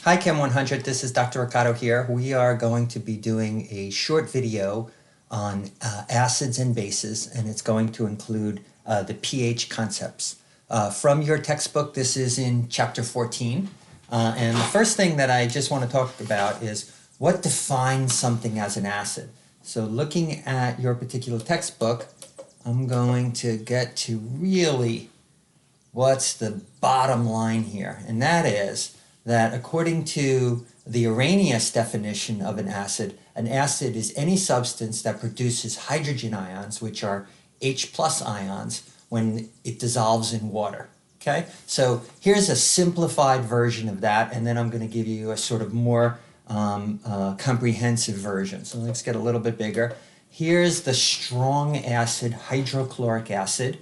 Hi Chem 100, this is Dr. Ricardo here. We are going to be doing a short video on acids and bases, and it's going to include the pH concepts. From your textbook, this is in chapter 14. And the first thing that I just want to talk about is what defines something as an acid. So looking at your particular textbook, I'm going to get to really what's the bottom line here, and that is that according to the Arrhenius definition of an acid is any substance that produces hydrogen ions, which are H plus ions, when it dissolves in water. Okay, so here's a simplified version of that, and then I'm going to give you a sort of more comprehensive version. So let's get a little bit bigger. Here's the strong acid, hydrochloric acid,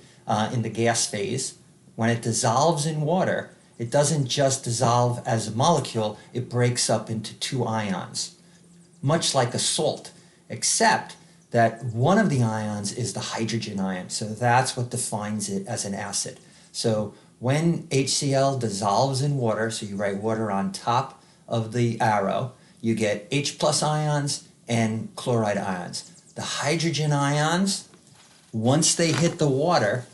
in the gas phase. When it dissolves in water, it doesn't just dissolve as a molecule, it breaks up into two ions, much like a salt, except that one of the ions is the hydrogen ion. So that's what defines it as an acid. So when HCl dissolves in water, so you write water on top of the arrow, you get H plus ions and chloride ions. The hydrogen ions, once they hit the water,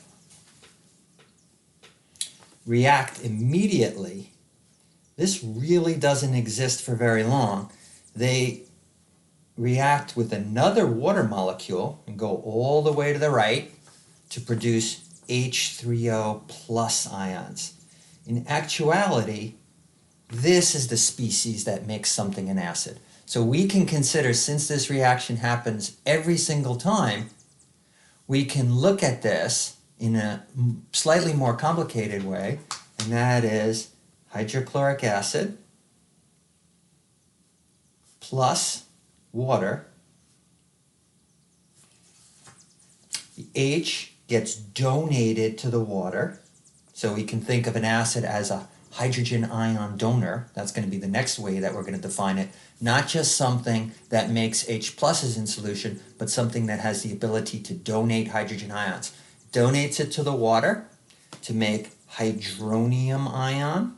react immediately. This really doesn't exist for very long. They react with another water molecule and go all the way to the right to produce H3O plus ions. In actuality, this is the species that makes something an acid. So we can consider, since this reaction happens every single time, we can look at this in a slightly more complicated way, and that is hydrochloric acid plus water. The H gets donated to the water, so we can think of an acid as a hydrogen ion donor. That's going to be the next way that we're going to define it. Not just something that makes H pluses in solution, but something that has the ability to donate hydrogen ions. Donates it to the water to make hydronium ion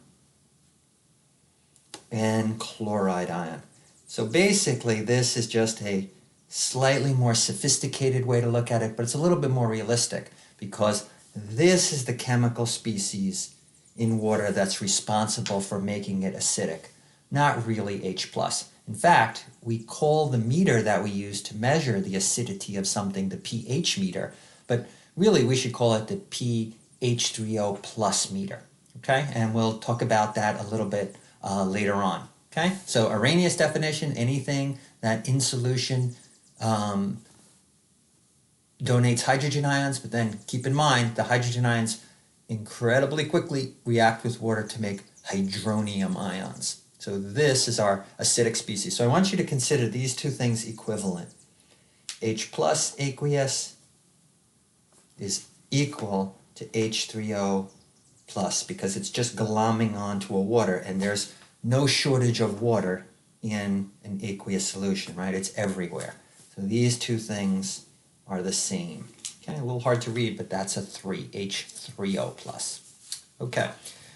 and chloride ion. So basically this is just a slightly more sophisticated way to look at it, but it's a little bit more realistic because this is the chemical species in water that's responsible for making it acidic, not really H+. In fact, we call the meter that we use to measure the acidity of something the pH meter, but really we should call it the pH3O plus meter, okay? And we'll talk about that a little bit later on, okay? So Arrhenius definition, anything that in solution donates hydrogen ions, but then keep in mind the hydrogen ions incredibly quickly react with water to make hydronium ions. So this is our acidic species. So I want you to consider these two things equivalent. H plus aqueous is equal to H3O plus because it's just glomming onto a water, and there's no shortage of water in an aqueous solution, right? It's everywhere. So these two things are the same. Okay, a little hard to read, but that's a 3, H3O plus. Okay,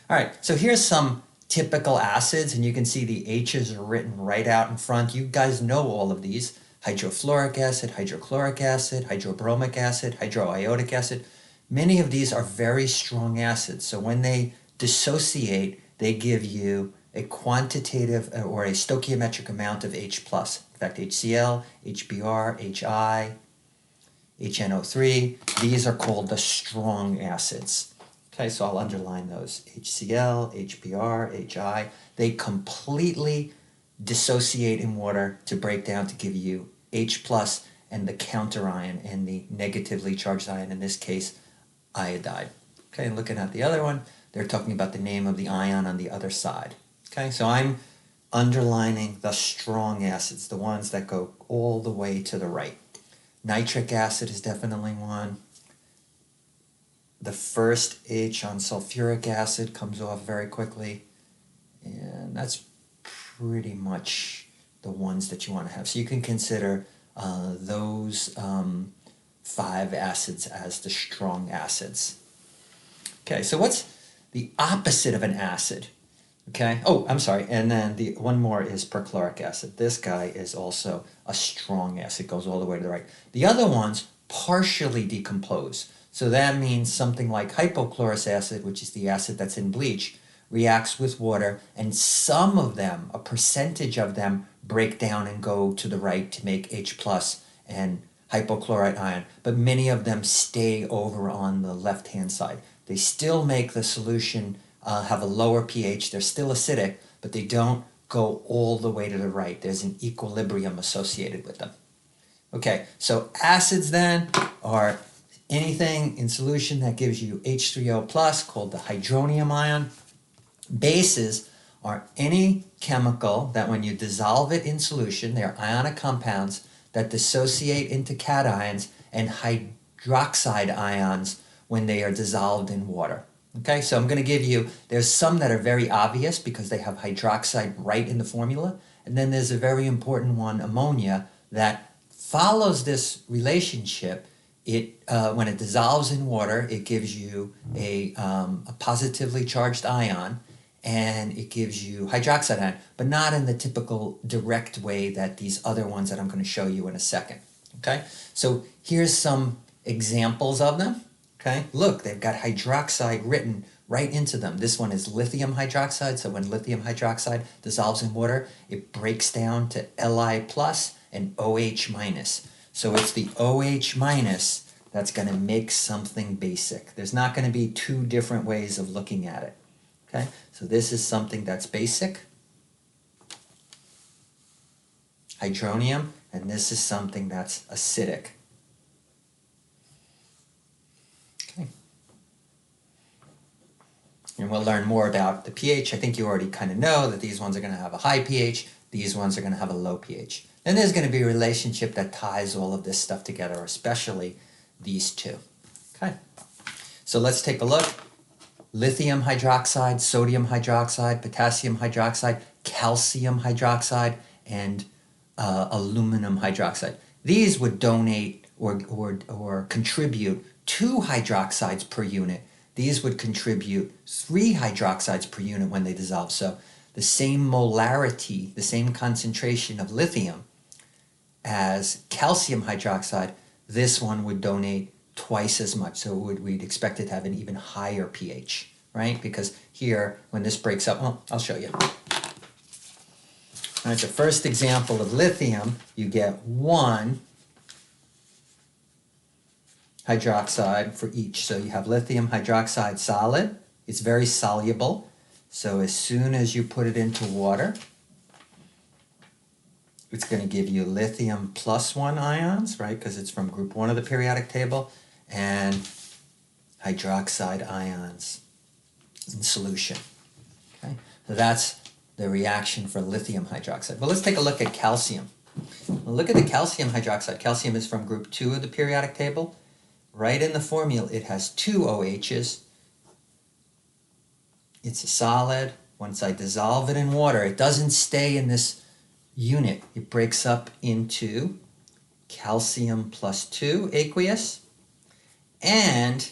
all right, so here's some typical acids, and you can see the H's are written right out in front. You guys know all of these. Hydrofluoric acid, hydrochloric acid, hydrobromic acid, hydroiodic acid. Many of these are very strong acids, so when they dissociate, they give you a quantitative or a stoichiometric amount of H+. In fact, HCl, HBr, HI, HNO3, these are called the strong acids. Okay, so I'll underline those. HCl, HBr, HI, they completely dissociate in water to break down to give you H plus and the counter ion and the negatively charged ion, in this case, iodide. Okay, looking at the other one, they're talking about the name of the ion on the other side. Okay, so I'm underlining the strong acids, the ones that go all the way to the right. Nitric acid is definitely one. The first H on sulfuric acid comes off very quickly, and that's pretty much the ones that you want to have. So you can consider those 5 acids as the strong acids. Okay, so what's the opposite of an acid? Okay. Oh, I'm sorry. And then the one more is perchloric acid. This guy is also a strong acid. It goes all the way to the right. The other ones partially decompose. So that means something like hypochlorous acid, which is the acid that's in bleach, reacts with water, and some of them, a percentage of them, break down and go to the right to make H plus and hypochlorite ion, but many of them stay over on the left-hand side. They still make the solution have a lower pH. They're still acidic, but they don't go all the way to the right. There's an equilibrium associated with them. Okay, so acids then are anything in solution that gives you H3O plus, called the hydronium ion. Bases are any chemical that when you dissolve it in solution, they're ionic compounds that dissociate into cations and hydroxide ions when they are dissolved in water. Okay, so I'm going to give you, there's some that are very obvious because they have hydroxide right in the formula, and then there's a very important one, ammonia, that follows this relationship. When it dissolves in water, it gives you a positively charged ion, and it gives you hydroxide ion, but not in the typical direct way that these other ones that I'm going to show you in a second. Okay, so here's some examples of them. Okay, look, they've got hydroxide written right into them. This one is lithium hydroxide, so when lithium hydroxide dissolves in water, it breaks down to Li plus and OH minus. So it's the OH minus that's going to make something basic. There's not going to be two different ways of looking at it. Okay, so this is something that's basic, hydronium, and this is something that's acidic. Okay. And we'll learn more about the pH. I think you already kind of know that these ones are going to have a high pH, these ones are going to have a low pH. Then there's going to be a relationship that ties all of this stuff together, especially these two. Okay, so let's take a look. Lithium hydroxide, sodium hydroxide, potassium hydroxide, calcium hydroxide, and aluminum hydroxide. These would donate or contribute 2 hydroxides per unit. These would contribute 3 hydroxides per unit when they dissolve. So the same molarity, the same concentration of lithium as calcium hydroxide, this one would donate twice as much. So we'd expect it to have an even higher pH, right? Because here, when this breaks up, well, I'll show you. All right, the first example of lithium, you get 1 hydroxide for each. So you have lithium hydroxide solid. It's very soluble. So as soon as you put it into water, it's going to give you lithium plus 1 ions, right? Because it's from group 1 of the periodic table, and hydroxide ions in solution. Okay, so that's the reaction for lithium hydroxide. Well, let's take a look at calcium. Well, look at the calcium hydroxide. Calcium is from group 2 of the periodic table. Right in the formula, it has 2 OHs. It's a solid. Once I dissolve it in water, it doesn't stay in this unit. It breaks up into calcium plus 2 aqueous. And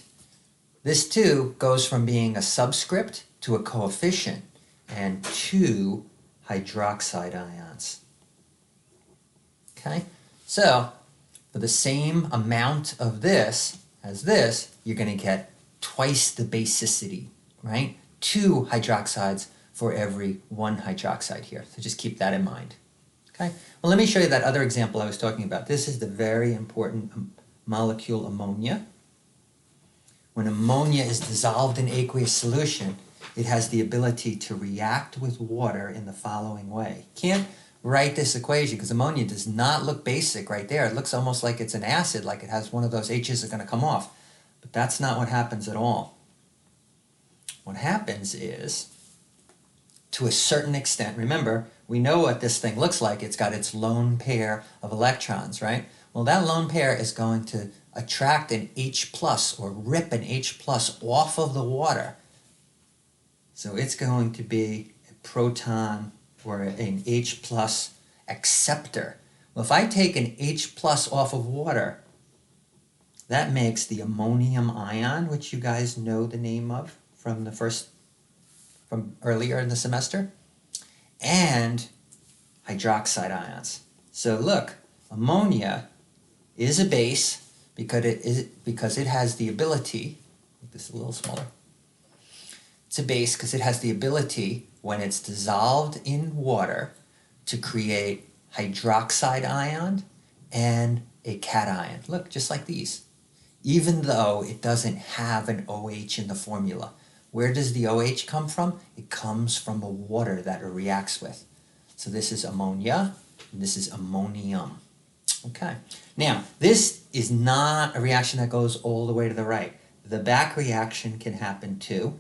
this 2 goes from being a subscript to a coefficient and 2 hydroxide ions. Okay, so for the same amount of this as this, you're going to get twice the basicity, right? 2 hydroxides for every 1 hydroxide here. So just keep that in mind. Okay, well, let me show you that other example I was talking about. This is the very important molecule ammonia. When ammonia is dissolved in aqueous solution, it has the ability to react with water in the following way. Can't write this equation because ammonia does not look basic right there. It looks almost like it's an acid, like it has one of those H's that are going to come off. But that's not what happens at all. What happens is, to a certain extent, remember, we know what this thing looks like. It's got its lone pair of electrons, right? Well, that lone pair is going to attract an H plus or rip an H plus off of the water. So it's going to be a proton or an H plus acceptor. Well, if I take an H plus off of water, that makes the ammonium ion, which you guys know the name of from the first from earlier in the semester, and hydroxide ions. So look, ammonia is a base because it has the ability, make this a little smaller. It's a base because it has the ability, when it's dissolved in water, to create hydroxide ion and a cation. Look, just like these. Even though it doesn't have an OH in the formula. Where does the OH come from? It comes from the water that it reacts with. So this is ammonia, and this is ammonium. Okay. Now, this is not a reaction that goes all the way to the right. The back reaction can happen too.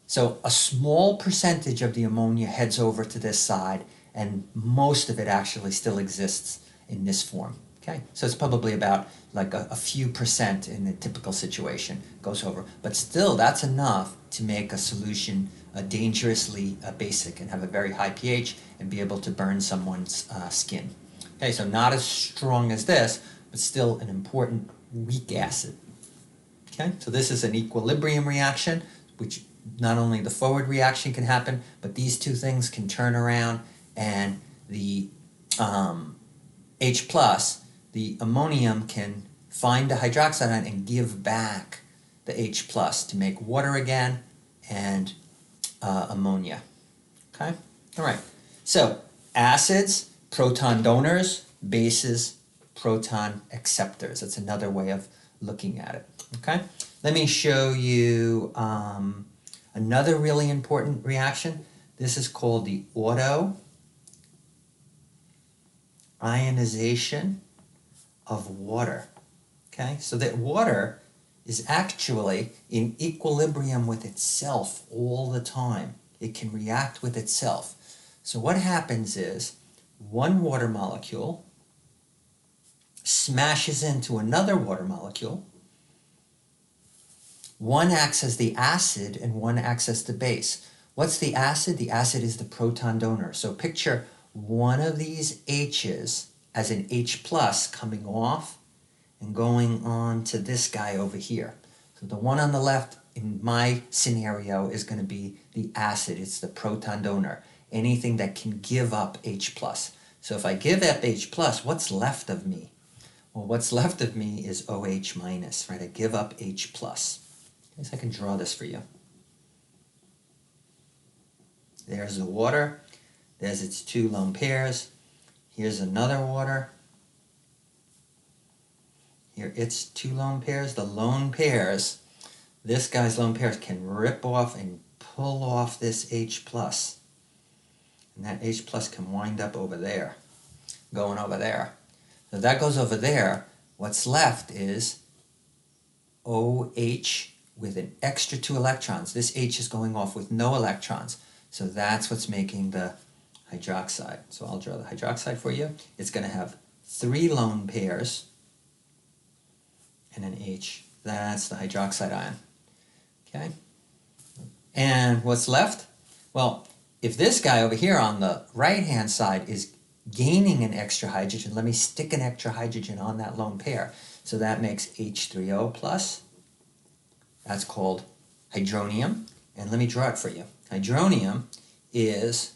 So a small percentage of the ammonia heads over to this side, and most of it actually still exists in this form. Okay, so it's probably about like a few percent in a typical situation goes over. But still, that's enough to make a solution dangerously basic and have a very high pH and be able to burn someone's skin. Okay, so not as strong as this, but still an important weak acid. Okay, so this is an equilibrium reaction, which not only the forward reaction can happen, but these two things can turn around, and the H+, the ammonium, can find the hydroxide ion and give back the H+ to make water again and ammonia. Okay? All right. So acids, proton donors; bases, proton acceptors. That's another way of looking at it. Okay? Let me show you another really important reaction. This is called the auto ionization of water. Okay, so that water is actually in equilibrium with itself all the time. It can react with itself. So what happens is one water molecule smashes into another water molecule. One acts as the acid and one acts as the base. What's the acid? The acid is the proton donor. So picture one of these H's as an H+ coming off and going on to this guy over here. So the one on the left in my scenario is going to be the acid. It's the proton donor. Anything that can give up H+. So if I give up H+, what's left of me? Well, what's left of me is OH minus, right? I give up H+. I guess I can draw this for you. There's the water. There's its two lone pairs. Here's another water. Here its two lone pairs. The lone pairs, this guy's lone pairs can rip off and pull off this H+. And that H+ can wind up over there, going over there. So if that goes over there, what's left is OH with an extra 2 electrons. This H is going off with no electrons. So that's what's making the hydroxide. So I'll draw the hydroxide for you. It's going to have 3 lone pairs and an H. That's the hydroxide ion. Okay? And what's left? Well, if this guy over here on the right-hand side is gaining an extra hydrogen, let me stick an extra hydrogen on that lone pair. So that makes H3O plus. That's called hydronium. And let me draw it for you. Hydronium is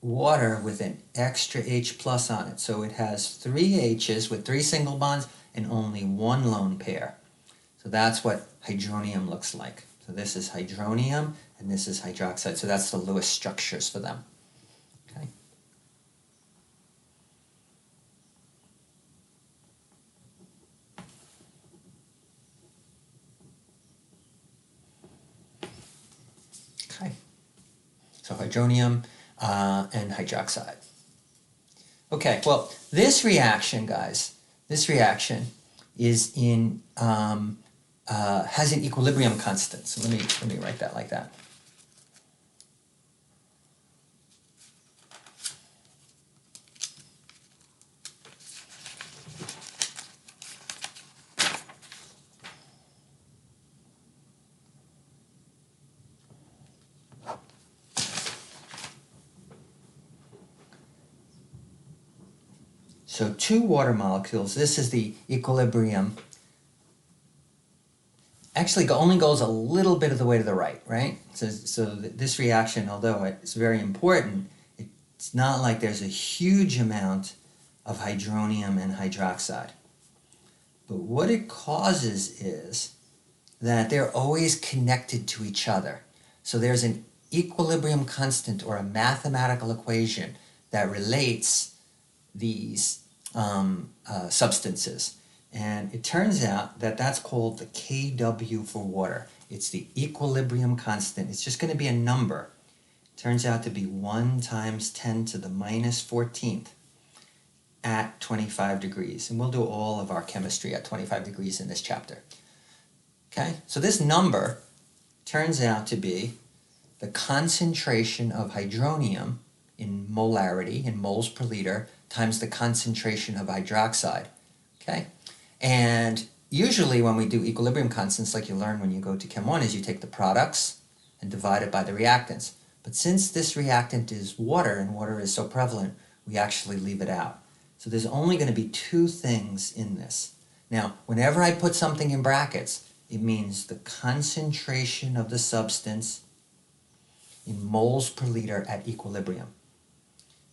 water with an extra H+ on it. So it has 3 H's with 3 single bonds and only 1 lone pair. So that's what hydronium looks like. So this is hydronium and this is hydroxide. So that's the Lewis structures for them. Okay. Okay. So hydronium and hydroxide. Okay, well, this reaction, guys, this reaction is in has an equilibrium constant. So let me write that like that. So 2 water molecules, this is the equilibrium actually only goes a little bit of the way to the right, right? So this reaction, although it's very important, it's not like there's a huge amount of hydronium and hydroxide. But what it causes is that they're always connected to each other. So there's an equilibrium constant or a mathematical equation that relates these substances. And it turns out that that's called the Kw for water. It's the equilibrium constant. It's just going to be a number. It turns out to be 1 times 10 to the minus 14th at 25 degrees. And we'll do all of our chemistry at 25 degrees in this chapter. Okay, so this number turns out to be the concentration of hydronium in molarity, in moles per liter, times the concentration of hydroxide. Okay, and usually when we do equilibrium constants, like you learn when you go to Chem 1, is you take the products and divide it by the reactants. But since this reactant is water, and water is so prevalent, we actually leave it out. So there's only going to be 2 things in this. Now, whenever I put something in brackets, it means the concentration of the substance in moles per liter at equilibrium.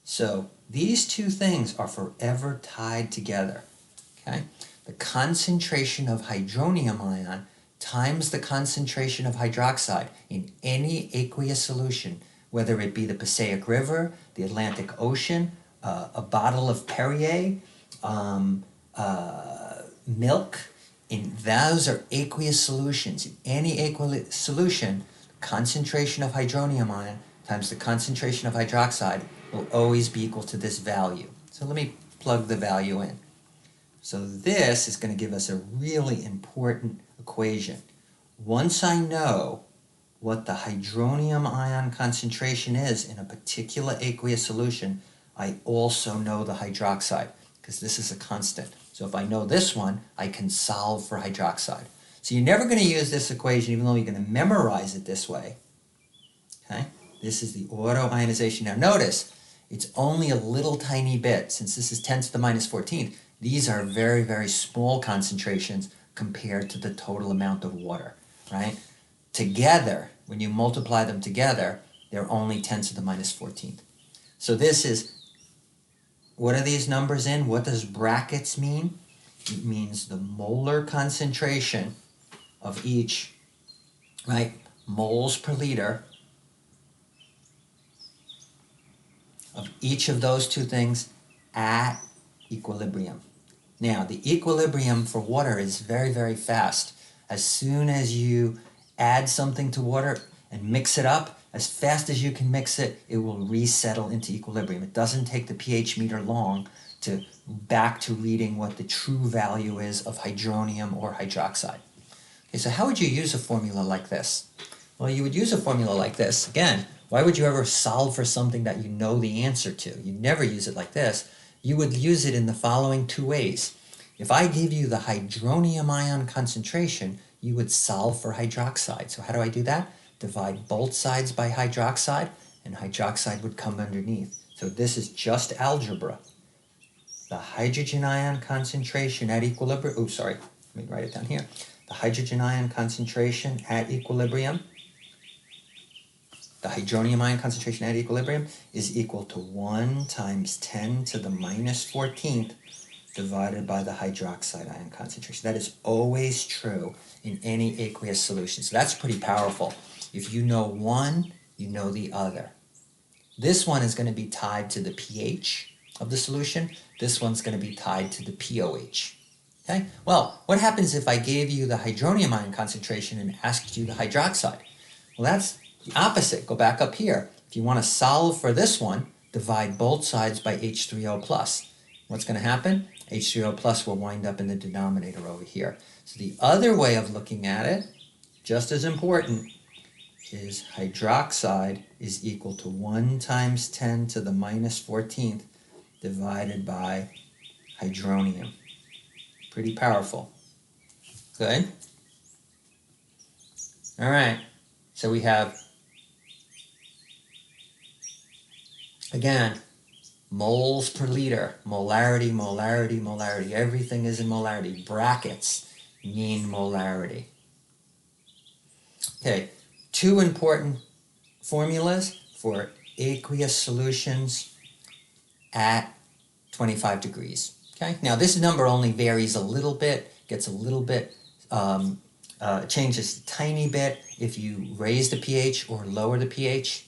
So these 2 things are forever tied together. Okay? The concentration of hydronium ion times the concentration of hydroxide in any aqueous solution, whether it be the Passaic River, the Atlantic Ocean, a bottle of Perrier, milk. Those are aqueous solutions. In any aqueous solution, concentration of hydronium ion times the concentration of hydroxide will always be equal to this value. So let me plug the value in. So this is going to give us a really important equation. Once I know what the hydronium ion concentration is in a particular aqueous solution, I also know the hydroxide, because this is a constant. So if I know this one, I can solve for hydroxide. So you're never going to use this equation, even though you're going to memorize it this way. Okay? This is the autoionization. Now notice, it's only a little tiny bit. Since this is 10 to the minus 14th, these are very, very small concentrations compared to the total amount of water, right? Together, when you multiply them together, they're only 10 to the minus 14th. So this is, what are these numbers in? What does brackets mean? It means the molar concentration of each, right? Moles per liter of each of those 2 things at equilibrium. Now, the equilibrium for water is very, very fast. As soon as you add something to water and mix it up, as fast as you can mix it, it will resettle into equilibrium. It doesn't take the pH meter long to back to reading what the true value is of hydronium or hydroxide. Okay, so how would you use a formula like this? Well, you would use a formula like this. Again, why would you ever solve for something that you know the answer to? You'd never use it like this. You would use it in the following 2 ways. If I give you the hydronium ion concentration, you would solve for hydroxide. So how do I do that? Divide both sides by hydroxide, and hydroxide would come underneath. So this is just algebra. The hydrogen ion concentration at equilibrium, oh, sorry, let me write it down here. The hydrogen ion concentration at equilibrium, the hydronium ion concentration at equilibrium is equal to 1 times 10 to the minus 14th divided by the hydroxide ion concentration. That is always true in any aqueous solution. So that's pretty powerful. If you know one, you know the other. This one is going to be tied to the pH of the solution. This one's going to be tied to the pOH. Okay? Well, what happens if I gave you the hydronium ion concentration and asked you the hydroxide? Well, that's the opposite. Go back up here. If you want to solve for this one, divide both sides by H3O plus. What's going to happen? H3O plus will wind up in the denominator over here. So the other way of looking at it, just as important, is hydroxide is equal to 1 times 10 to the minus 14th divided by hydronium. Pretty powerful. Good? All right. So we have, again, moles per liter, molarity, molarity, molarity. Everything is in molarity. Brackets mean molarity. Okay, two important formulas for aqueous solutions at 25 degrees. Okay, now this number only varies a little bit, gets a little bit, changes a tiny bit if you raise the pH or lower the pH.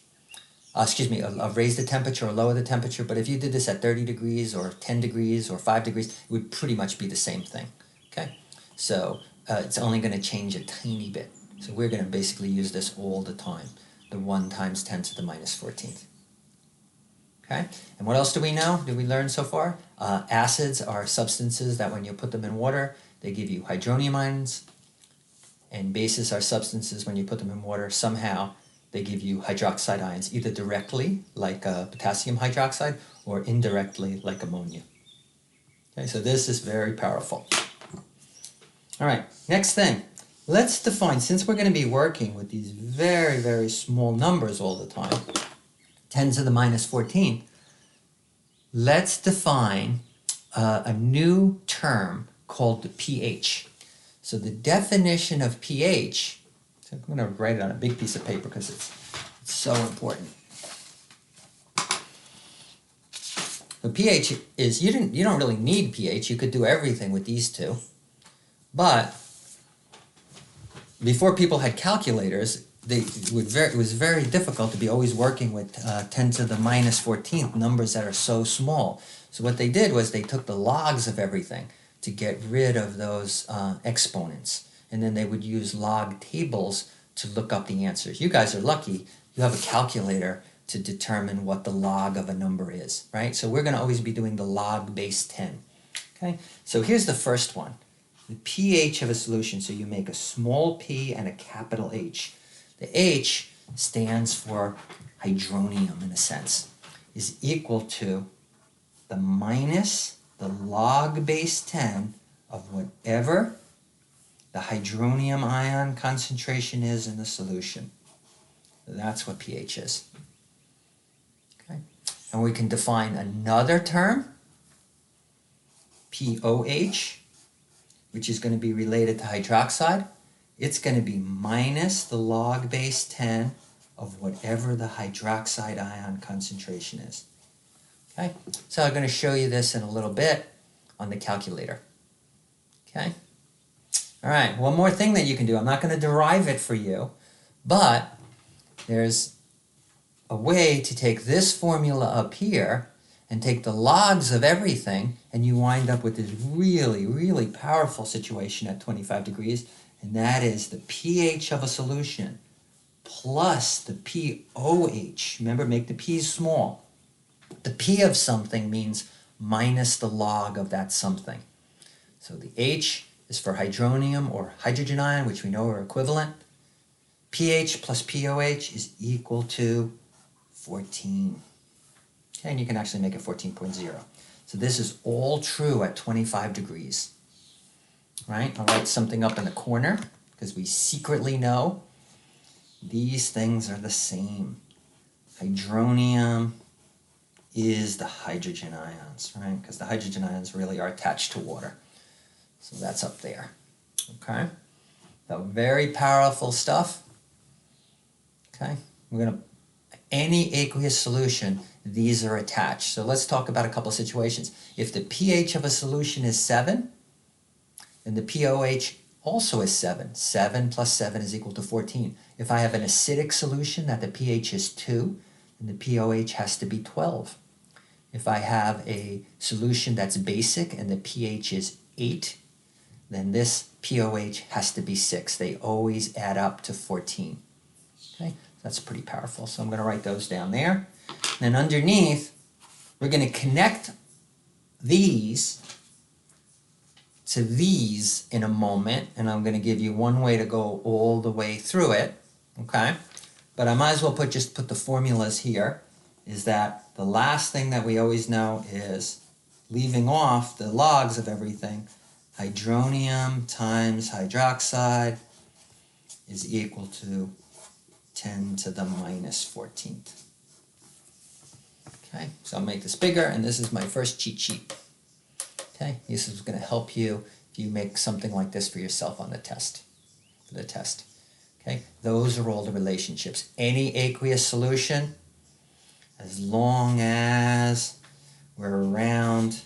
Raise the temperature or lower the temperature, but if you did this at 30 degrees or 10 degrees or 5 degrees, it would pretty much be the same thing. Okay, so it's only going to change a tiny bit. So we're going to basically use this all the time, the 1 times 10 to the minus 14th. Okay, and what else do we know? Did we learn so far? Acids are substances that when you put them in water, they give you hydronium ions, and bases are substances when you put them in water, somehow they give you hydroxide ions, either directly, like potassium hydroxide, or indirectly, like ammonia. Okay, so this is very powerful. All right, next thing. Let's define, since we're going to be working with these very, very small numbers all the time, 10 to the minus 14th, let's define a new term called the pH. So the definition of pH, so I'm going to write it on a big piece of paper because it's so important. The pH is, you don't really need pH, you could do everything with these two, but before people had calculators, it was very difficult to be always working with 10 to the minus 14th, numbers that are so small. So what they did was they took the logs of everything to get rid of those exponents. And then they would use log tables to look up the answers. You guys are lucky. You have a calculator to determine what the log of a number is, right? So we're going to always be doing the log base 10. Okay, so here's the first one. The pH of a solution, so you make a small p and a capital H. The H stands for hydronium in a sense, is equal to the minus the log base 10 of whatever the hydronium ion concentration is in the solution. So that's what pH is. Okay, and we can define another term, POH, which is going to be related to hydroxide. It's going to be minus the log base 10 of whatever the hydroxide ion concentration is. Okay, so I'm going to show you this in a little bit on the calculator. Okay, all right, one more thing that you can do. I'm not going to derive it for you, but there's a way to take this formula up here and take the logs of everything, and you wind up with this really, really powerful situation at 25 degrees, and that is the pH of a solution plus the POH. Remember, make the p's small. The P of something means minus the log of that something. So the H is for hydronium or hydrogen ion, which we know are equivalent. pH plus POH is equal to 14. Okay, and you can actually make it 14.0. So this is all true at 25 degrees. Right? I'll write something up in the corner because we secretly know these things are the same. Hydronium is the hydrogen ions, right? Because the hydrogen ions really are attached to water. So that's up there. Okay? So very powerful stuff. Okay? We're going to, any aqueous solution, these are attached. So let's talk about a couple of situations. If the pH of a solution is 7, then the POH also is 7. 7 plus 7 is equal to 14. If I have an acidic solution that the pH is 2, then the POH has to be 12. If I have a solution that's basic and the pH is 8, then this POH has to be 6. They always add up to 14. Okay, that's pretty powerful. So I'm going to write those down there. Then underneath, we're going to connect these to these in a moment, and I'm going to give you one way to go all the way through it, okay? But I might as well just put the formulas here, is that the last thing that we always know is leaving off the logs of everything. Hydronium times hydroxide is equal to 10 to the minus 14th. Okay, so I'll make this bigger, and this is my first cheat sheet. Okay, this is going to help you if you make something like this for yourself on the test, for the test. Okay, those are all the relationships. Any aqueous solution, as long as we're around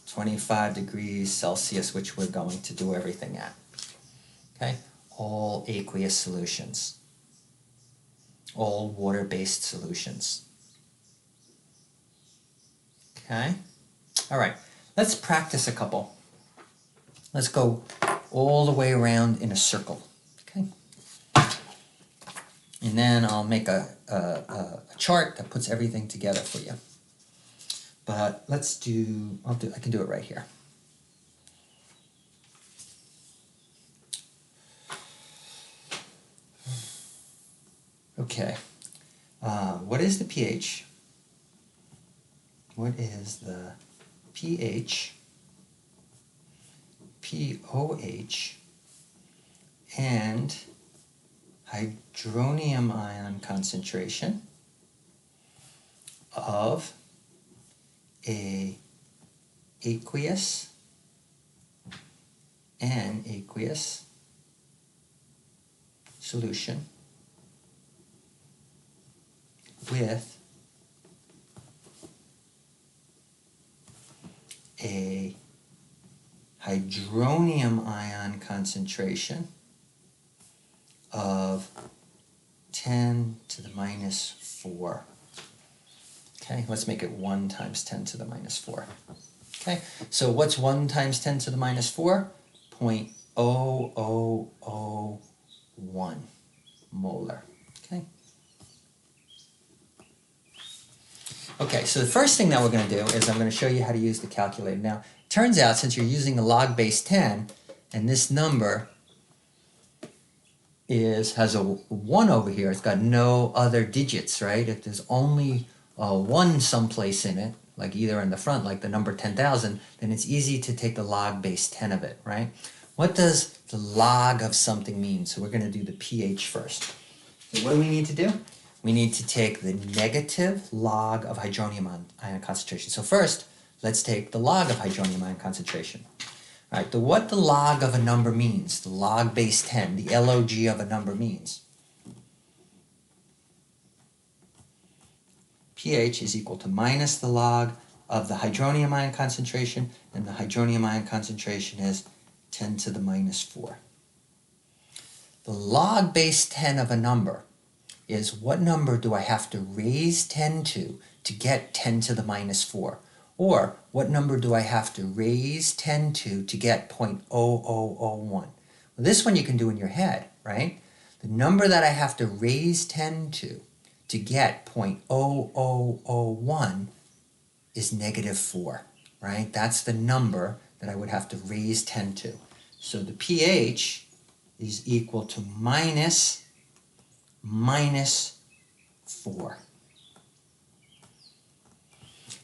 25 degrees Celsius, which we're going to do everything at. Okay, all aqueous solutions, all water-based solutions. Okay, all right, let's practice a couple. Let's go all the way around in a circle. Okay, and then I'll make a chart that puts everything together for you. But let's do, I can do it right here. Okay, what is the pH? What is the pH, pOH, and hydronium ion concentration of a aqueous and aqueous solution with a hydronium ion concentration of 10 to the minus 4. Okay, let's make it 1 times 10 to the minus 4. Okay, so what's 1 times 10 to the minus 4? 0.0001 molar. Okay. Okay, so the first thing that we're going to do is I'm going to show you how to use the calculator. Now, it turns out since you're using the log base 10, and this number has a 1 over here, it's got no other digits, right? If there's only 1 someplace in it, like either in the front, like the number 10,000, then it's easy to take the log base 10 of it, right? What does the log of something mean? So we're going to do the pH first. So what do we need to do? We need to take the negative log of hydronium ion concentration. So first, let's take the log of hydronium ion concentration. All right, what the log of a number means, the log base 10, the log of a number means. pH is equal to minus the log of the hydronium ion concentration, and the hydronium ion concentration is 10 to the minus 4. The log base 10 of a number is what number do I have to raise 10 to get 10 to the minus 4? Or what number do I have to raise 10 to get 0.0001? Well, this one you can do in your head, right? The number that I have to raise 10 to get 0.0001 is negative 4, right? That's the number that I would have to raise 10 to. So the pH is equal to minus 4.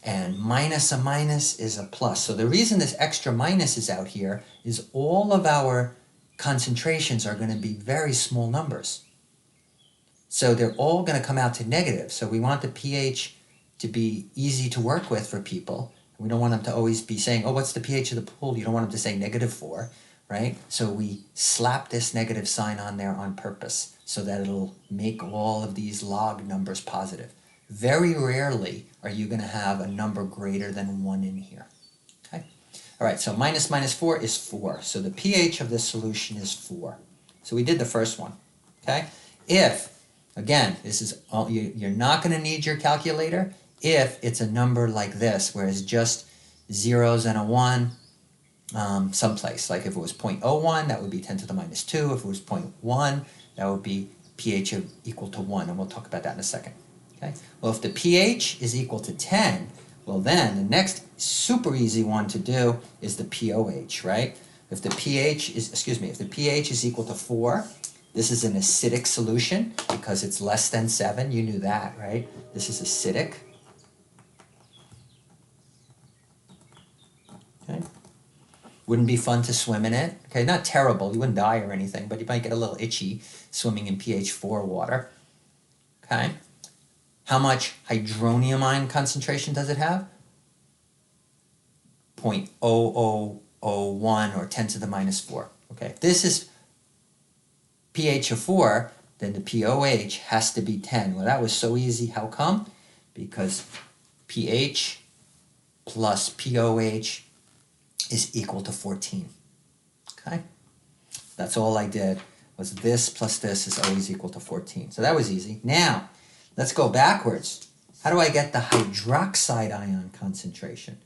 And minus a minus is a plus. So the reason this extra minus is out here is all of our concentrations are going to be very small numbers. So they're all going to come out to negative. So we want the pH to be easy to work with for people. We don't want them to always be saying, oh, what's the pH of the pool? You don't want them to say negative 4, right? So we slap this negative sign on there on purpose so that it'll make all of these log numbers positive. Very rarely are you going to have a number greater than 1 in here. Okay? All right, so minus 4 is 4. So the pH of this solution is 4. So we did the first one. Okay? If, again, this is all, you're not going to need your calculator if it's a number like this, where it's just zeros and a 1 someplace. Like if it was 0.01, that would be 10 to the minus 2. If it was 0.1, that would be pH equal to 1, and we'll talk about that in a second. Okay? Well, if the pH is equal to 10, well then the next super easy one to do is the pOH, right? If the pH is, if the pH is equal to 4, this is an acidic solution because it's less than 7. You knew that, right? This is acidic. Okay? Wouldn't be fun to swim in it. Okay, not terrible. You wouldn't die or anything, but you might get a little itchy swimming in pH 4 water. Okay? How much hydronium ion concentration does it have? 0.0001 or 10 to the minus 4. Okay, this is pH of 4, then the pOH has to be 10. Well, that was so easy. How come? Because pH plus pOH is equal to 14. Okay? That's all I did, was this plus this is always equal to 14. So that was easy. Now, let's go backwards. How do I get the hydroxide ion concentration?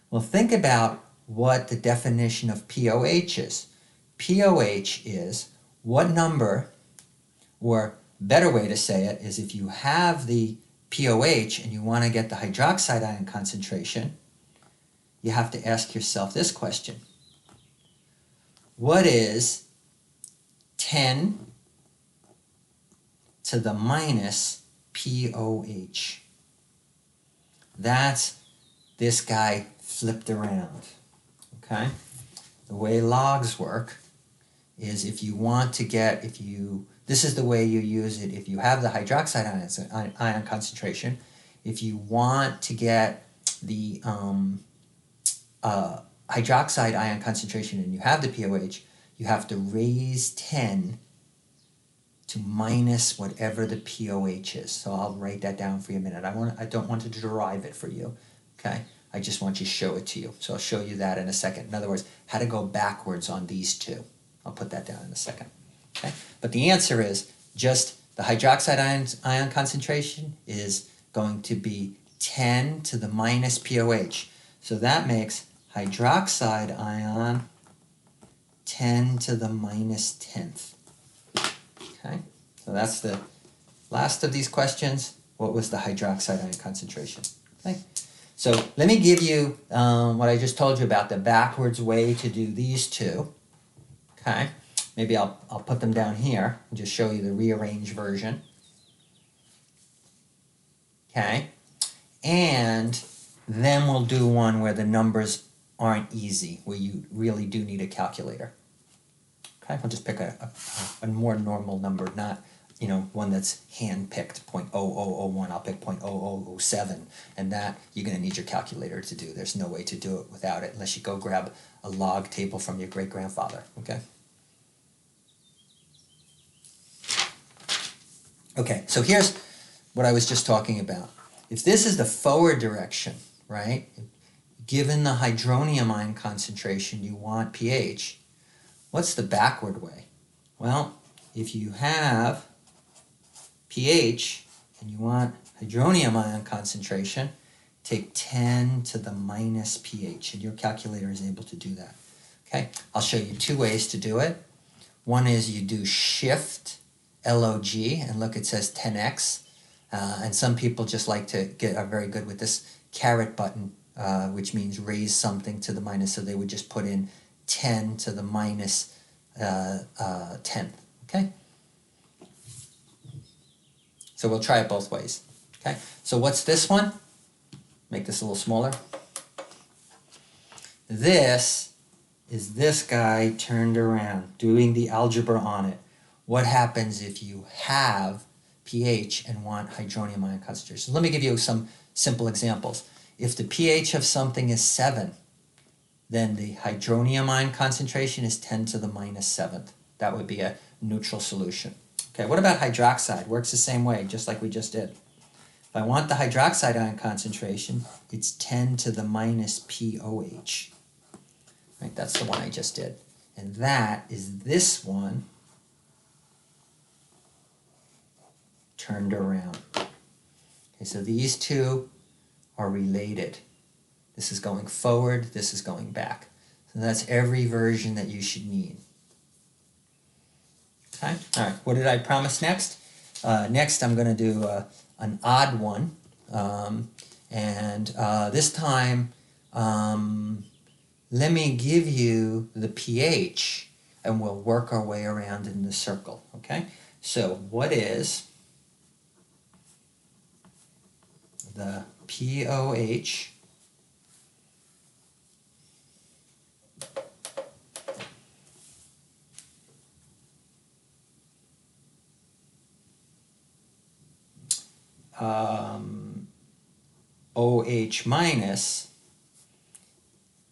Well, think about what the definition of pOH is. pOH is what number, or better way to say it is if you have the pOH and you want to get the hydroxide ion concentration, you have to ask yourself this question. What is 10 to the minus pOH? That's this guy flipped around, okay? The way logs work is if you want to get, this is the way you use it if you have the hydroxide ion concentration. If you want to get the hydroxide ion concentration and you have the pOH, you have to raise 10 to minus whatever the pOH is. So I'll write that down for you a minute. I don't want to derive it for you, okay? I just want to show it to you. So I'll show you that in a second. In other words, how to go backwards on these two. I'll put that down in a second, okay? But the answer is just the hydroxide ion concentration is going to be 10 to the minus pOH. So that makes hydroxide ion 10 to the minus 10th. Okay, so that's the last of these questions. What was the hydroxide ion concentration? Okay, so let me give you what I just told you about the backwards way to do these two. Okay, maybe I'll put them down here and just show you the rearranged version. Okay, and then we'll do one where the numbers aren't easy, where you really do need a calculator. Okay, I'll just pick a more normal number, not one that's hand-picked, 0.0001. I'll pick 0.0007, and that you're going to need your calculator to do. There's no way to do it without it, unless you go grab a log table from your great-grandfather, okay? Okay, so here's what I was just talking about. If this is the forward direction, right, given the hydronium ion concentration, you want pH, what's the backward way? Well, if you have pH and you want hydronium ion concentration, take 10 to the minus pH, and your calculator is able to do that. Okay, I'll show you two ways to do it. One is you do shift log, and look, it says 10x, and some people just like to are very good with this caret button, which means raise something to the minus, so they would just put in 10 to the minus 10th, okay? So we'll try it both ways, okay? So what's this one? Make this a little smaller. This is this guy turned around, doing the algebra on it. What happens if you have pH and want hydronium ion concentration? Let me give you some simple examples. If the pH of something is 7, then the hydronium ion concentration is 10 to the minus 7th. That would be a neutral solution. Okay, what about hydroxide? Works the same way, just like we just did. If I want the hydroxide ion concentration, it's 10 to the minus pOH. Right, that's the one I just did. And that is this one turned around. Okay, so these two are related. This is going forward, this is going back. So that's every version that you should need. Okay, all right, what did I promise next? Next I'm going to do an odd one. This time, let me give you the pH and we'll work our way around in the circle, okay? So what is the pOH OH minus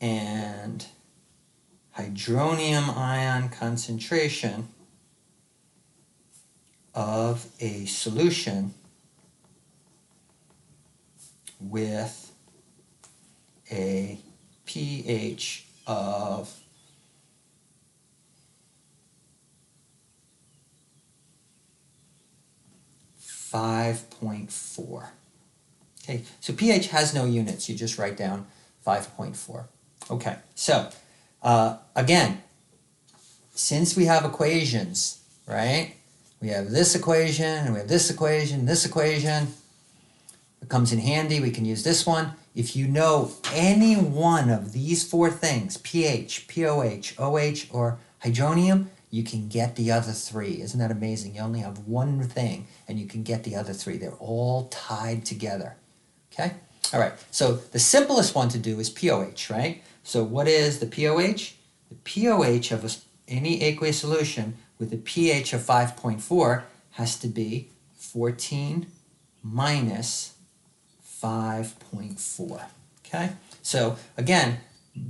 and hydronium ion concentration of a solution with a pH of 5.4. Okay, so pH has no units. You just write down 5.4. Okay, so again, since we have equations, right? We have this equation, and we have this equation, this equation. It comes in handy. We can use this one. If you know any one of these four things, pH, POH, OH, or hydronium, you can get the other three. Isn't that amazing? You only have one thing, and you can get the other three. They're all tied together. Okay? All right. So the simplest one to do is POH, right? So what is the POH? The POH of any aqueous solution with a pH of 5.4 has to be 14 minus 5.4. Okay? So again,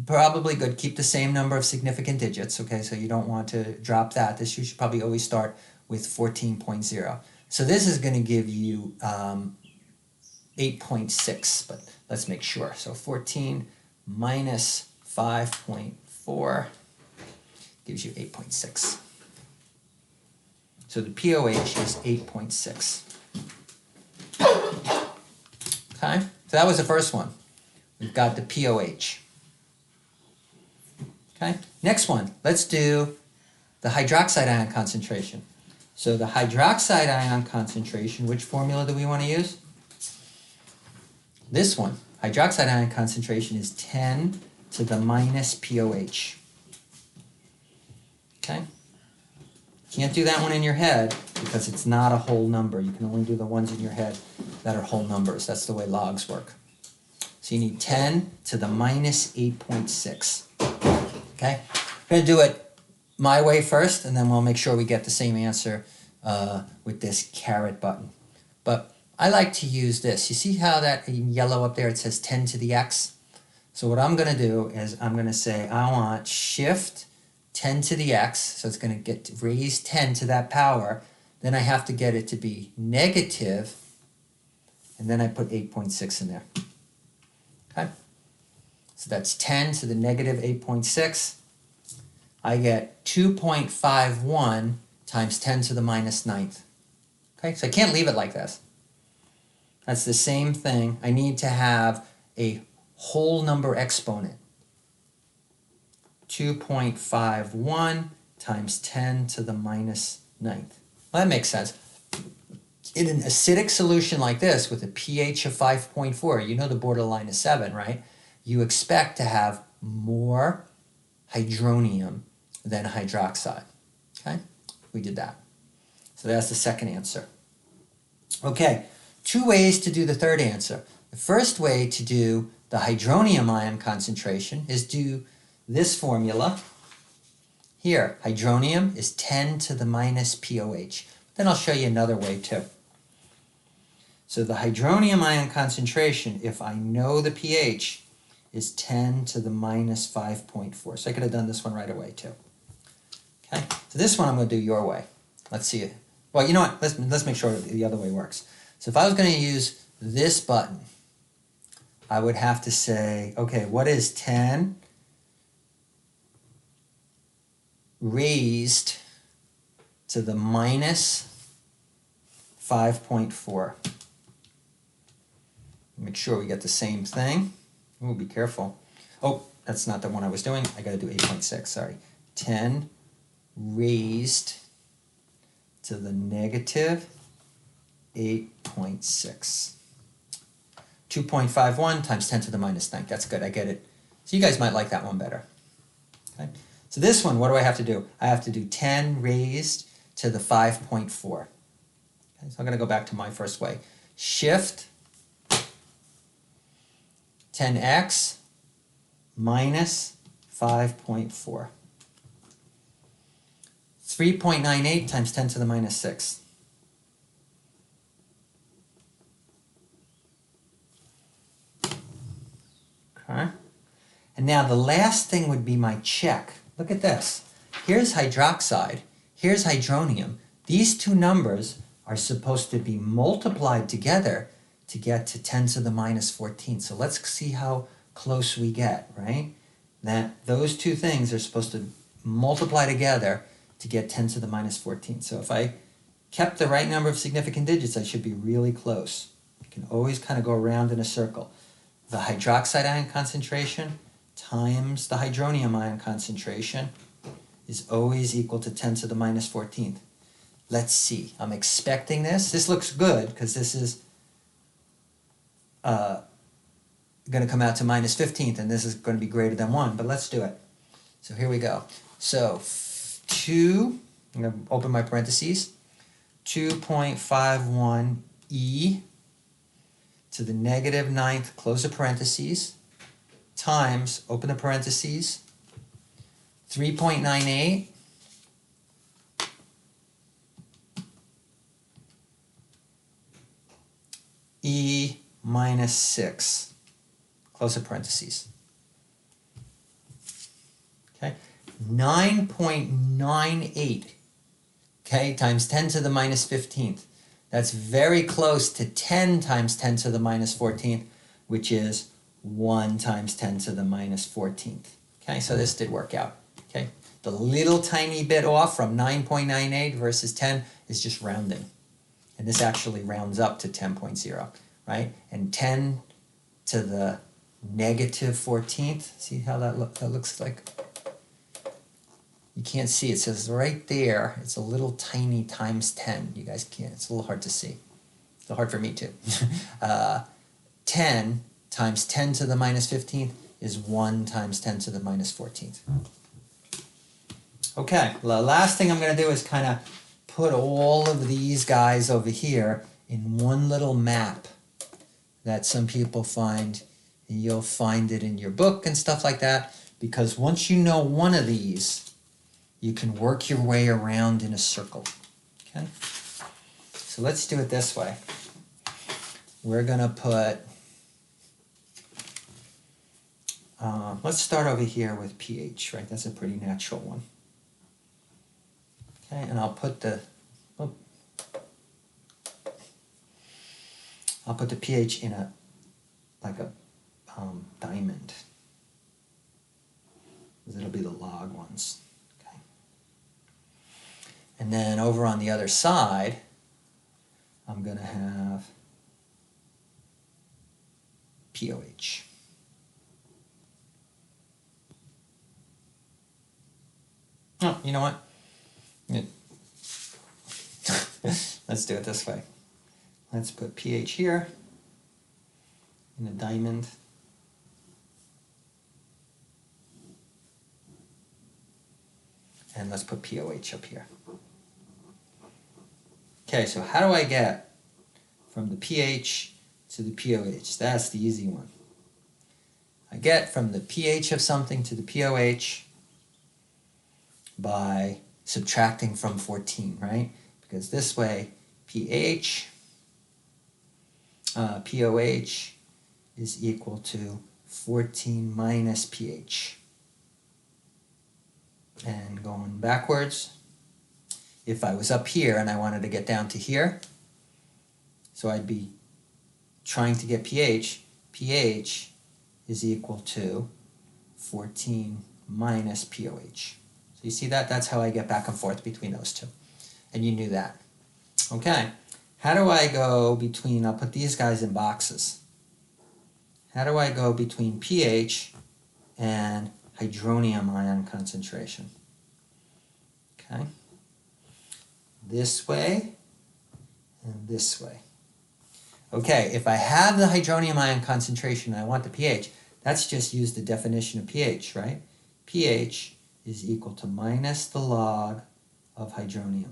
probably good. Keep the same number of significant digits. Okay? So you don't want to drop that. This you should probably always start with 14.0. So this is going to give you 8.6, but let's make sure. So 14 minus 5.4 gives you 8.6. So the POH is 8.6. Okay, so that was the first one. We've got the POH. Okay, next one, let's do the hydroxide ion concentration. So the hydroxide ion concentration, which formula do we want to use? This one. Hydroxide ion concentration is 10 to the minus POH. Okay? Can't do that one in your head because it's not a whole number. You can only do the ones in your head that are whole numbers. That's the way logs work. So you need 10 to the minus 8.6. Okay? I'm going to do it my way first, and then we'll make sure we get the same answer with this caret button. But I like to use this. You see how that in yellow up there, it says 10 to the x? So what I'm going to do is I'm going to say I want shift 10 to the x, so it's going to get raised 10 to that power. Then I have to get it to be negative, and then I put 8.6 in there. Okay? So that's 10 to the negative 8.6. I get 2.51 times 10 to the minus 9th. Okay, so I can't leave it like this. That's the same thing. I need to have a whole number exponent. 2.51 times 10 to the minus 9th. Well, that makes sense. In an acidic solution like this with a pH of 5.4, you know the borderline is 7, right? You expect to have more hydronium than hydroxide. Okay? We did that. So that's the second answer. Okay, two ways to do the third answer. The first way to do the hydronium ion concentration is do this formula. Here, hydronium is 10 to the minus POH. Then I'll show you another way too. So the hydronium ion concentration, if I know the pH, is 10 to the minus 5.4. So I could have done this one right away too. Okay, so this one I'm going to do your way. Let's see it. Well, you know what? Let's make sure the other way works. So if I was going to use this button, I would have to say, okay, what is 10 raised to the minus 5.4? Make sure we get the same thing. Oh, be careful. Oh, that's not the one I was doing. I got to do 8.6, sorry. 10 raised to the negative 8.6. 2.51 times 10 to the minus 9. That's good, I get it. So you guys might like that one better. Okay. So this one, what do I have to do? I have to do 10 raised to the 5.4. Okay, so I'm going to go back to my first way. Shift 10x minus 5.4. 3.98 times 10 to the minus 6. Okay. And now the last thing would be my check. Look at this. Here's hydroxide. Here's hydronium. these two numbers are supposed to be multiplied together to get to 10 to the minus 14. So let's see how close we get, right? That those two things are supposed to multiply together to get 10 to the minus 14. So if I kept the right number of significant digits, I should be really close. You can always kind of go around in a circle. The hydroxide ion concentration times the hydronium ion concentration is always equal to 10 to the minus 14th. Let's see. I'm expecting this. This looks good because this is going to come out to minus 15th, and this is going to be greater than 1, but let's do it. So here we go. So 2, I'm going to open my parentheses, 2.51 e to the negative 9th, close the parentheses, times, open the parentheses, 3.98 e minus 6, close the parentheses. Okay, 9.98, okay, times 10 to the minus 15th. That's very close to 10 times 10 to the minus 14th, which is 1 times 10 to the minus 14th. Okay, so this did work out. Okay, the little tiny bit off from 9.98 versus 10 is just rounding. And this actually rounds up to 10.0, right? And 10 to the negative 14th, see how that looks like? You can't see, it says right there, it's a little tiny times 10. You guys can't, it's a little hard to see. It's a little hard for me too. 10 times 10 to the minus 15th is 1 times 10 to the minus 14th. Okay, the last thing I'm going to do is kind of put all of these guys over here in one little map that some people find, and you'll find it in your book and stuff like that, because once you know one of these, you can work your way around in a circle. Okay? So let's do it this way. We're going to put, let's start over here with pH, right? That's a pretty natural one. Okay, and I'll put the pH in a diamond. It'll be the log ones. Okay. And then over on the other side, I'm going to have POH. Oh, you know what? Let's do it this way. Let's put pH here in a diamond. And let's put POH up here. Okay, so how do I get from the pH to the POH? That's the easy one. I get from the pH of something to the POH by subtracting from 14, right? Because this way, pH, POH is equal to 14 minus pH. And going backwards, if I was up here and I wanted to get down to here, so I'd be trying to get pH, pH is equal to 14 minus POH. So you see that? That's how I get back and forth between those two. And you knew that. Okay, how do I go between, I'll put these guys in boxes. How do I go between pH and hydronium ion concentration? Okay, this way and this way. Okay, if I have the hydronium ion concentration and I want the pH, that's just use the definition of pH, right? pH is equal to minus the log of hydronium.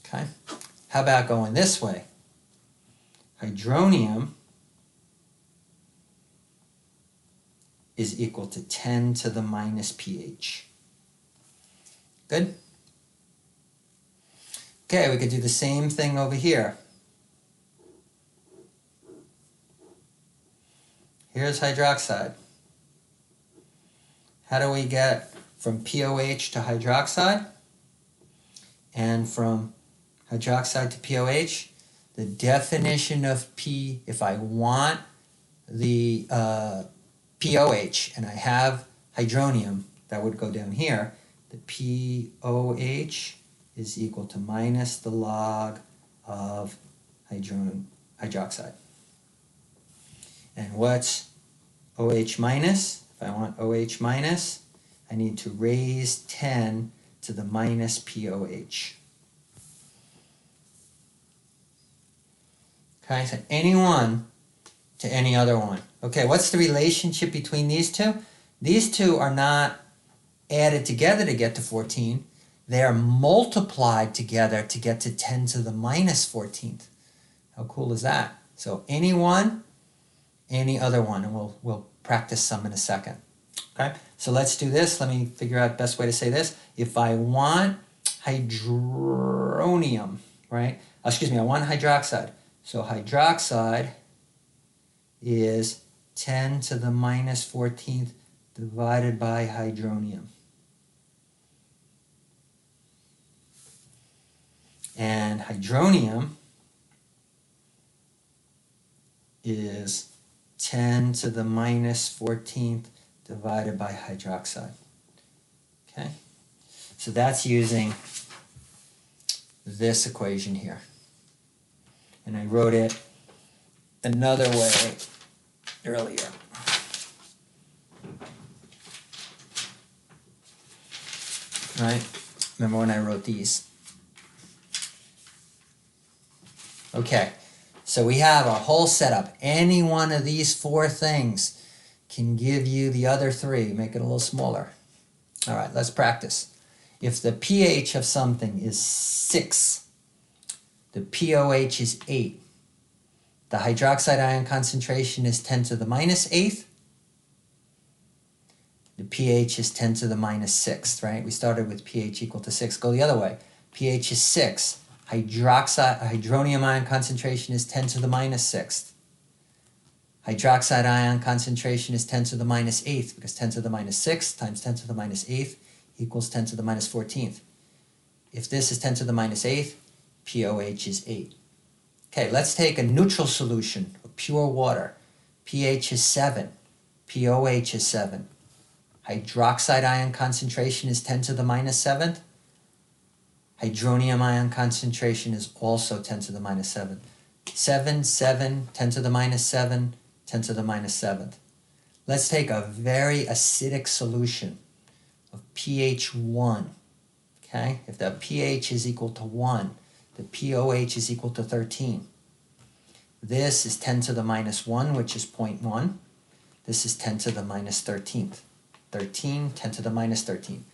Okay, how about going this way? Hydronium is equal to 10 to the minus pH. Good? Okay, we could do the same thing over here. Here's hydroxide. How do we get from POH to hydroxide and from hydroxide to POH? The definition of P, if I want the POH and I have hydronium, that would go down here. The POH is equal to minus the log of hydroxide. And what's OH minus? If I want OH minus, I need to raise 10 to the minus POH. Okay, so any one to any other one. Okay, what's the relationship between these two? These two are not added together to get to 14. They are multiplied together to get to 10 to the minus 14th. How cool is that? So any one, any other one, and we'll practice some in a second. Okay, so let's do this. Let me figure out the best way to say this. If I want hydronium, right? Excuse me, I want hydroxide. So hydroxide is 10 to the minus 14th divided by hydronium. And hydronium is 10 to the minus 14th divided by hydroxide. Okay? So that's using this equation here. And I wrote it another way earlier. Right? Remember when I wrote these? Okay, so we have our whole setup. Any one of these four things can give you the other three. Make it a little smaller. All right, let's practice. If the pH of something is 6, the POH is 8, the hydroxide ion concentration is 10 to the minus 8th, the pH is 10 to the minus 6th, right? We started with pH equal to 6. Go the other way. pH is 6. Hydronium ion concentration is 10 to the minus 6th. Hydroxide ion concentration is 10 to the minus 8th, because 10 to the minus 6th times 10 to the minus 8th equals 10 to the minus 14th. If this is 10 to the minus 8th, POH is 8. Okay, let's take a neutral solution of pure water. pH is 7. POH is 7. Hydroxide ion concentration is 10 to the minus 7th. Hydronium ion concentration is also 10 to the minus 7th. 7, 7, 10 to the minus 7, 10 to the minus 7th. Let's take a very acidic solution of pH 1. Okay, if the pH is equal to 1, the POH is equal to 13. This is 10 to the minus 1, which is 0.1. This is 10 to the minus 13th. 13, 10 to the minus 13.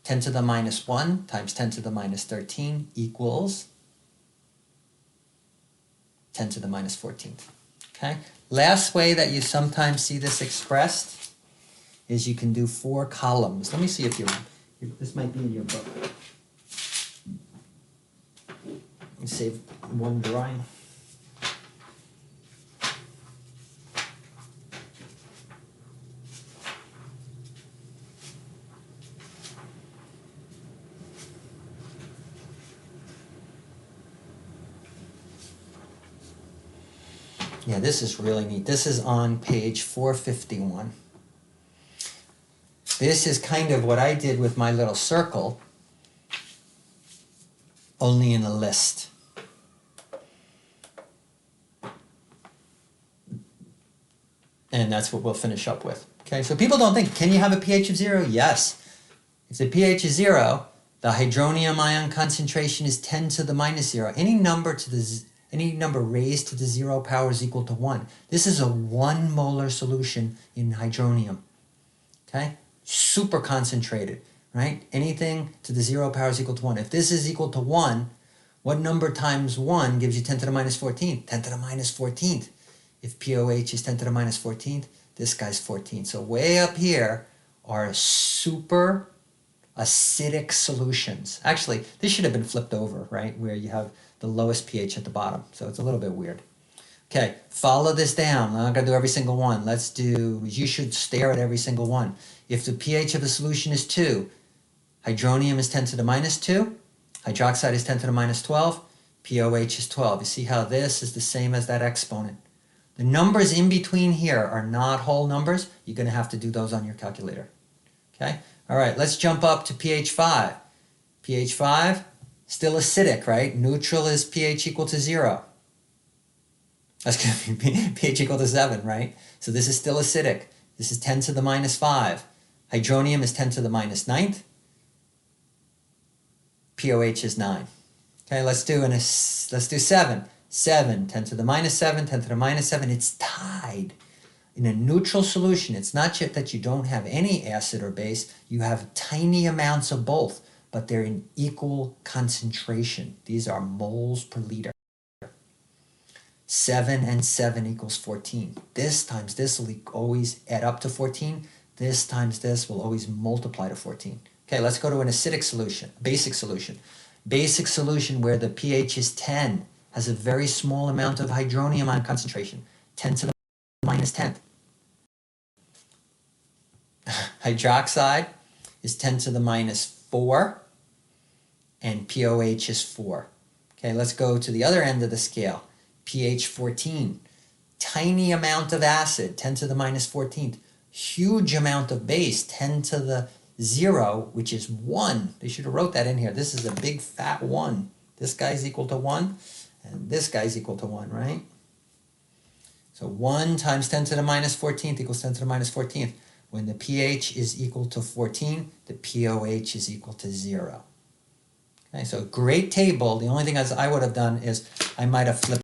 10 to the minus 1 times 10 to the minus 13 equals 10 to the minus 14th. Okay? Last way that you sometimes see this expressed is you can do 4 columns. Let me see if this might be in your book. Let me save one drawing. Yeah, this is really neat. This is on page 451. This is kind of what I did with my little circle, only in a list. And that's what we'll finish up with. Okay, so people don't think, can you have a pH of 0? Yes. If the pH is 0, the hydronium ion concentration is 10 to the minus 0. Any number raised to the 0 power is equal to 1. This is a 1 molar solution in hydronium. Okay? Super concentrated, right? Anything to the 0 power is equal to 1. If this is equal to 1, what number times 1 gives you 10 to the minus 14th? 10 to the minus 14th. If POH is 10 to the minus 14th, this guy's 14. So way up here are super acidic solutions. Actually, this should have been flipped over, right? Where you have the lowest pH at the bottom. So it's a little bit weird. Okay, follow this down. I'm not going to do every single one. You should stare at every single one. If the pH of a solution is 2, hydronium is 10 to the minus 2, hydroxide is 10 to the minus 12, POH is 12. You see how this is the same as that exponent. The numbers in between here are not whole numbers. You're going to have to do those on your calculator. Okay? All right, let's jump up to pH 5. pH 5, still acidic, right? Neutral is pH equal to 0. That's going to be pH equal to 7, right? So this is still acidic. This is 10 to the minus 5. Hydronium is 10 to the minus 9th. POH is 9. Okay, let's do 7. 7, 10 to the minus 7, 10 to the minus 7. It's tied. In a neutral solution, it's not just that you don't have any acid or base. You have tiny amounts of both, but they're in equal concentration. These are moles per liter. 7 and 7 equals 14. This times this will always add up to 14. This times this will always multiply to 14. Okay, let's go to an acidic solution, basic solution. Basic solution where the pH is 10 has a very small amount of hydronium ion concentration, 10 to the minus 10th. Hydroxide is 10 to the minus 4, and POH is 4. Okay, let's go to the other end of the scale. pH 14, tiny amount of acid, 10 to the minus 14th. Huge amount of base, 10 to the 0, which is 1. They should have wrote that in here. This is a big fat 1. This guy's equal to 1, and this guy's equal to 1, right? So 1 times 10 to the minus 14th equals 10 to the minus 14th. When the pH is equal to 14, the POH is equal to 0. Okay, so great table. The only thing I would have done is I might have flipped